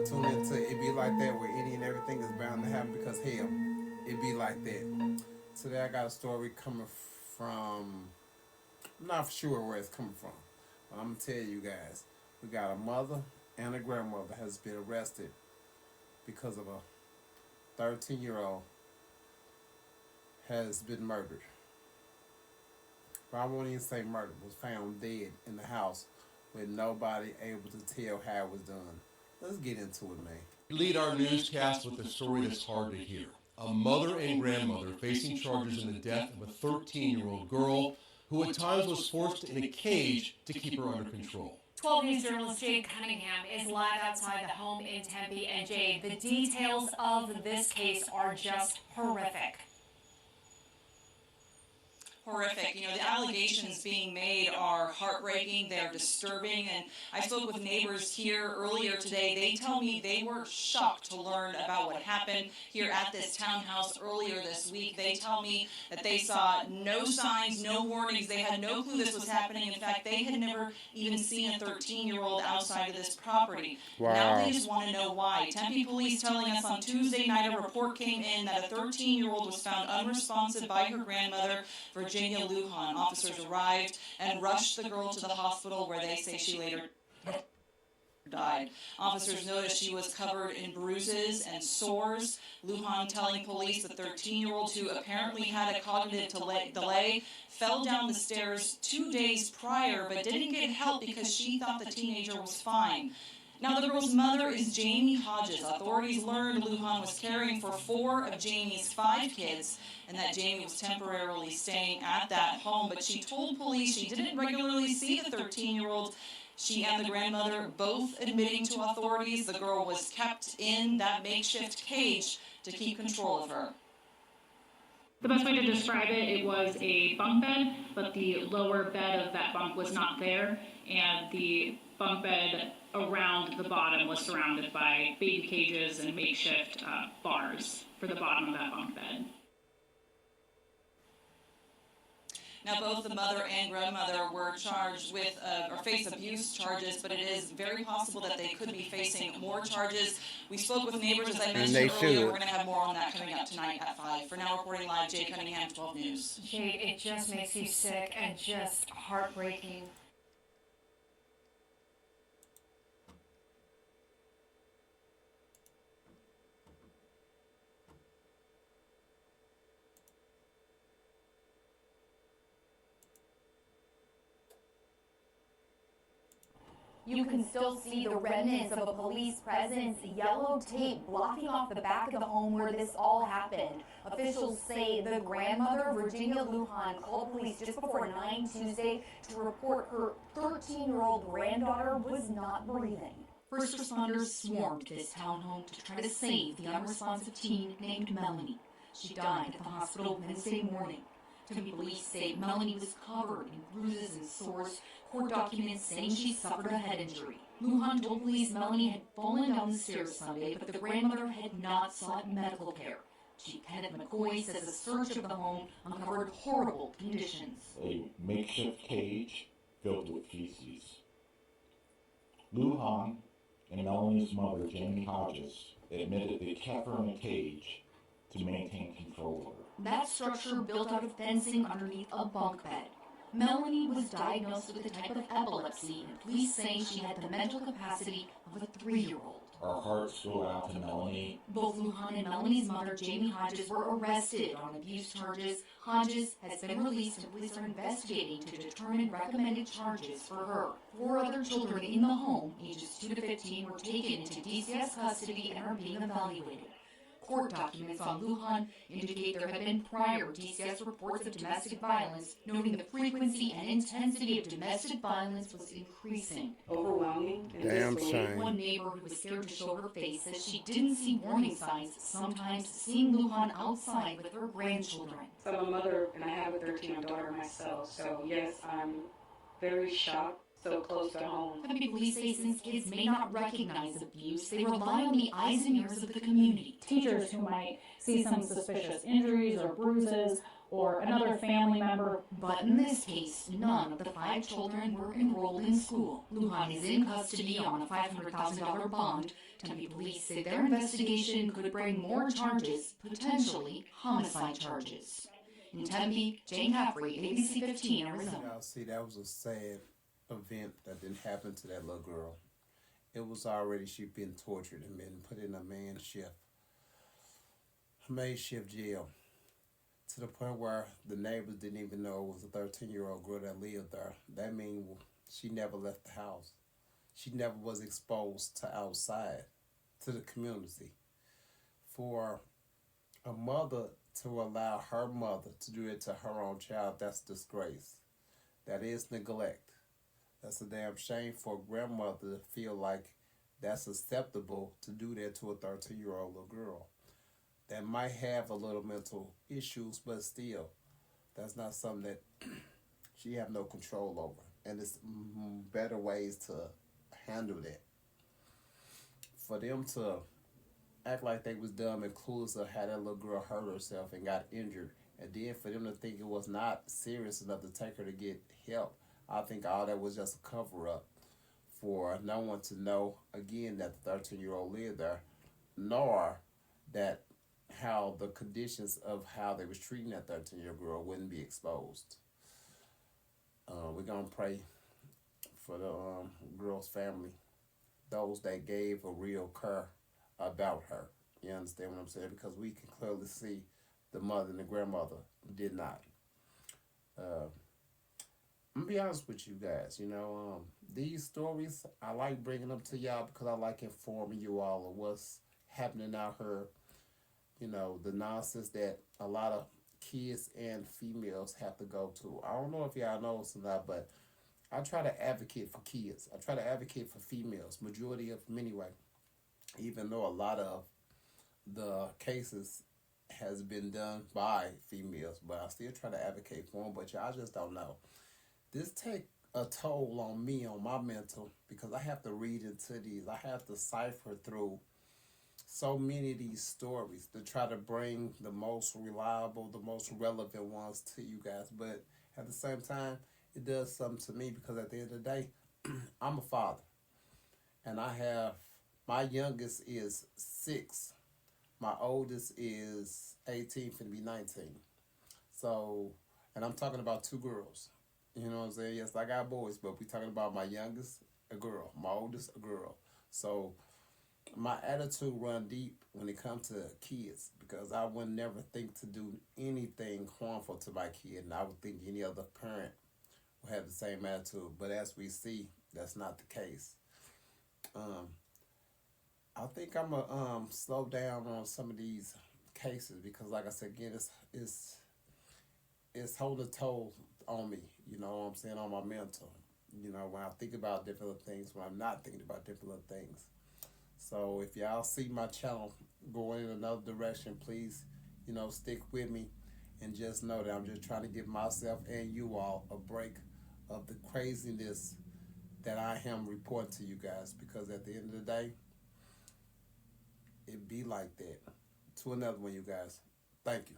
Tune into It Be Like That, where any and everything is bound to happen because hell, it be like that. Today I got a story coming from, I'm not sure where it's coming from, but I'm gonna tell you guys. We got a mother and a grandmother has been arrested because of a 13-year-old has been murdered. But I won't even say murdered, was found dead in the house with nobody able to tell how it was done. Let's get into it, man. Lead our newscast with a story that's hard to hear. A mother and grandmother facing charges in the death of a 13-year-old girl who at times was forced in a cage to keep her under control. 12 News journalist Jade Cunningham is live outside the home in Tempe. And Jade, the details of this case are just horrific. Horrific. You know, the allegations being made are heartbreaking. They're disturbing. And I spoke with neighbors here earlier today. They tell me they were shocked to learn about what happened here at this townhouse earlier this week. They tell me that they saw no signs, no warnings. They had no clue this was happening. In fact, they had never even seen a 13-year-old outside of this property. Wow. Now they just want to know why. Tempe police telling us on Tuesday night a report came in that a 13-year-old was found unresponsive by her grandmother, Virginia Lujan. Officers arrived and rushed the girl to the hospital where they say she later died. Officers noticed she was covered in bruises and sores. Lujan telling police the 13-year-old, who apparently had a cognitive delay, fell down the stairs 2 days prior but didn't get help because she thought the teenager was fine. Now, the girl's mother is Jamie Hodges. Authorities learned Lujan was caring for 4 of Jamie's 5 kids and that Jamie was temporarily staying at that home. But she told police she didn't regularly see the 13-year-old. She and the grandmother both admitting to authorities the girl was kept in that makeshift cage to keep control of her. The best way to describe it, it was a bunk bed, but the lower bed of that bunk was not there, and the bunk bed around the bottom was surrounded by baby cages and makeshift bars for the bottom of that bunk bed. Now, both the mother and grandmother were charged with or face abuse charges, but it is very possible that they could be facing more charges. We spoke with neighbors, as I mentioned earlier. We're going to have more on that coming up tonight at 5. For now, reporting live, Jade Cunningham, 12 News. Jade, it just makes you sick and just heartbreaking. You can still see the remnants of a police presence, yellow tape blocking off the back of the home where this all happened. Officials say the grandmother, Virginia Lujan, called police just before 9 Tuesday to report her 13-year-old granddaughter was not breathing. First responders swarmed this townhome to try to save the unresponsive teen named Melanie. She died at the hospital Wednesday morning. Tempe police say Melanie was covered in bruises and sores, court documents saying she suffered a head injury. Lujan told police Melanie had fallen down the stairs Sunday, but the grandmother had not sought medical care. Chief Kenneth McCoy says a search of the home uncovered horrible conditions. A makeshift cage filled with feces. Lujan and Melanie's mother, Jamie Hodges, admitted they kept her in a cage to maintain control of her. That structure built out of fencing underneath a bunk bed. Melanie was diagnosed with a type of epilepsy, and police say she had the mental capacity of a 3-year-old. Our hearts go out to Melanie. Both Lujan and Melanie's mother, Jamie Hodges, were arrested on abuse charges. Hodges has been released, and police are investigating to determine recommended charges for her. 4 other children in the home, ages 2 to 15, were taken into DCS custody and are being evaluated. Court documents on Lujan indicate there had been prior DCS reports of domestic violence, noting the frequency and intensity of domestic violence was increasing. Overwhelming. Damn shame. One neighbor who was scared to show her face says she didn't see warning signs, sometimes seeing Lujan outside with her grandchildren. So I'm a mother and I have a 13-year-old daughter myself, so yes, I'm very shocked. So close to home. Tempe police say since kids may not recognize abuse, they rely on the eyes and ears of the community. Teachers who might see some suspicious injuries or bruises or another family member. But in this case, none of the 5 children were enrolled in school. Lujan is in custody on a $500,000 bond. Tempe police say their investigation could bring more charges, potentially homicide charges. In Tempe, Jane Caffrey, ABC 15, Arizona. Y'all see, that was a sad event that didn't happen to that little girl. It was already, she'd been tortured and been put in a maid shift jail, to the point where the neighbors didn't even know it was a 13-year-old girl that lived there. That means she never left the house. She never was exposed to outside, to the community. For a mother to allow her mother to do it to her own child, that's disgrace. That is neglect. That's a damn shame for a grandmother to feel like that's acceptable to do that to a 13-year-old little girl that might have a little mental issues, but still, that's not something that she have no control over. And there's better ways to handle that. For them to act like they was dumb and clueless of how that little girl hurt herself and got injured, and then for them to think it was not serious enough to take her to get help, I think all that was just a cover-up for no one to know, again, that the 13-year-old lived there, nor that how the conditions of how they was treating that 13-year-old girl wouldn't be exposed. We're going to pray for the girl's family, those that gave a real care about her. You understand what I'm saying? Because we can clearly see the mother and the grandmother did not. I'm gonna be honest with you guys. These stories, I like bringing them to y'all because I like informing you all of what's happening out here. The nonsense that a lot of kids and females have to go to. I don't know if y'all know this or not, but I try to advocate for kids. I try to advocate for females, majority of them anyway. Even though a lot of the cases has been done by females, but I still try to advocate for them. But y'all just don't know. This take a toll on me, on my mental, because I have to read into these. I have to cipher through so many of these stories to try to bring the most reliable, the most relevant ones to you guys. But at the same time, it does something to me because at the end of the day, I'm a father. And I have, my youngest is 6. My oldest is 18, finna be 19. So, and I'm talking about 2 girls. You know what I'm saying? Yes, I got boys, but we talking about my youngest, a girl. My oldest, a girl. So, my attitude run deep when it comes to kids because I would never think to do anything harmful to my kid, and I would think any other parent would have the same attitude. But as we see, that's not the case. I think I'm gonna slow down on some of these cases because, like I said again, it's holding a toll on me. You know what I'm saying, on my mental. When I think about different things, when I'm not thinking about different things. So if y'all see my channel going in another direction, please, stick with me and just know that I'm just trying to give myself and you all a break of the craziness that I am reporting to you guys because at the end of the day, it be like that. To another one, you guys. Thank you.